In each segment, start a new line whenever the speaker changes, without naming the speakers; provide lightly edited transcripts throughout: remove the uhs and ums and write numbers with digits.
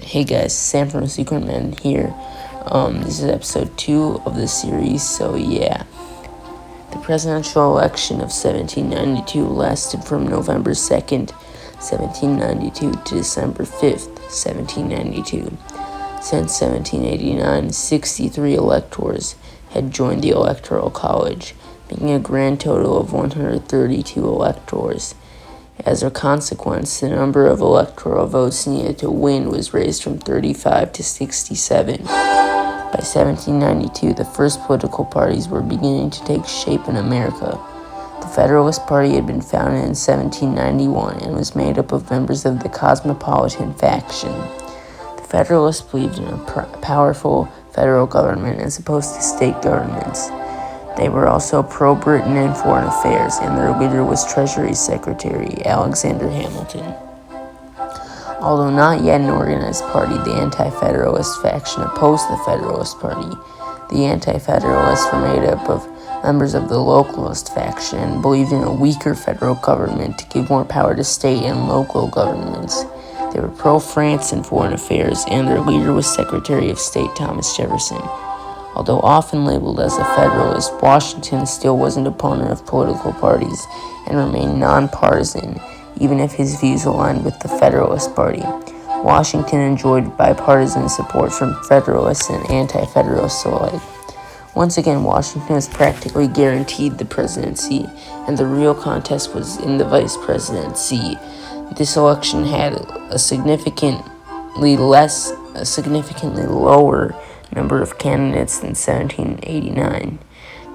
Alright, hey guys, Sam from Secret Man here. This is episode 2 of the series, so yeah. The presidential election of 1792 lasted from November 2nd, 1792 to December 5th, 1792. Since 1789, 63 electors had joined the Electoral College, making a grand total of 132 electors. As a consequence, the number of electoral votes needed to win was raised from 35 to 67. By 1792, the first political parties were beginning to take shape in America. The Federalist Party had been founded in 1791 and was made up of members of the Cosmopolitan Faction. The Federalists believed in a powerful federal government as opposed to state governments. They were also pro-Britain in foreign affairs, and their leader was Treasury Secretary Alexander Hamilton. Although not yet an organized party, the Anti-Federalist Faction opposed the Federalist Party. The Anti-Federalists were made up of members of the Localist Faction and believed in a weaker federal government to give more power to state and local governments. They were pro-France in foreign affairs, and their leader was Secretary of State Thomas Jefferson. Although often labeled as a Federalist, Washington still was an opponent of political parties and remained nonpartisan, even if his views aligned with the Federalist Party. Washington enjoyed bipartisan support from Federalists and Anti-Federalists alike. Once again, Washington was practically guaranteed the presidency, and the real contest was in the vice presidency. This election had a significantly lower number of candidates than 1789.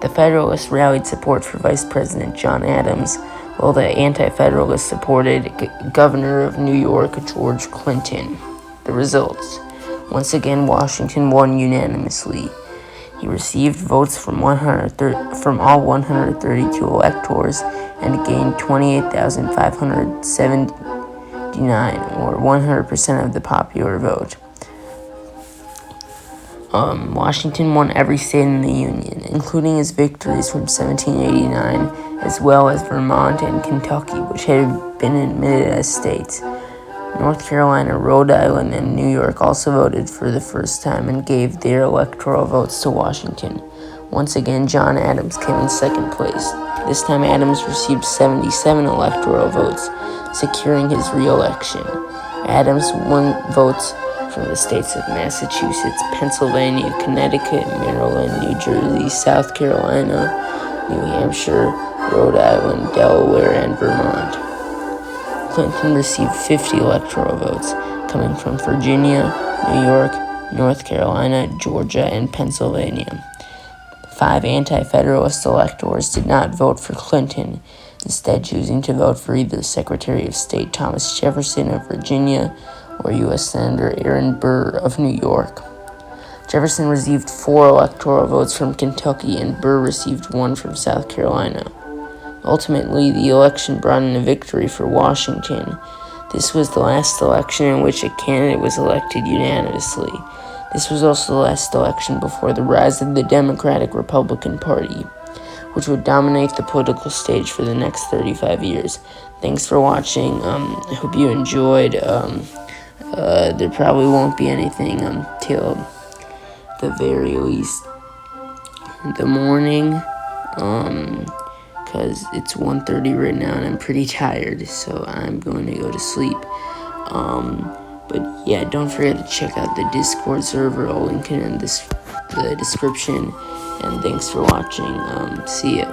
The Federalists rallied support for Vice President John Adams, while the Anti-Federalists supported Governor of New York George Clinton. The results: once again, Washington won unanimously. He received votes from all 132 electors and gained 28,579, or 100% of the popular vote. Washington won every state in the Union, including his victories from 1789, as well as Vermont and Kentucky, which had been admitted as states. North Carolina, Rhode Island, and New York also voted for the first time and gave their electoral votes to Washington. Once again, John Adams came in second place. This time, Adams received 77 electoral votes, securing his re-election. Adams won votes from the states of Massachusetts, Pennsylvania, Connecticut, Maryland, New Jersey, South Carolina, New Hampshire, Rhode Island, Delaware, and Vermont. Clinton received 50 electoral votes, coming from Virginia, New York, North Carolina, Georgia, and Pennsylvania. 5 Anti-Federalist electors did not vote for Clinton, instead choosing to vote for either Secretary of State Thomas Jefferson of Virginia or U.S. Senator Aaron Burr of New York. Jefferson received 4 electoral votes from Kentucky, and Burr received 1 from South Carolina. Ultimately, the election brought in a victory for Washington. This was the last election in which a candidate was elected unanimously. This was also the last election before the rise of the Democratic-Republican Party, which would dominate the political stage for the next 35 years. Thanks for watching. I hope you enjoyed. There probably won't be anything until the very least the morning, because it's 1:30 right now and I'm pretty tired, so I'm going to go to sleep. But yeah, don't forget to check out the Discord server. I'll link it in the description, and thanks for watching. See ya.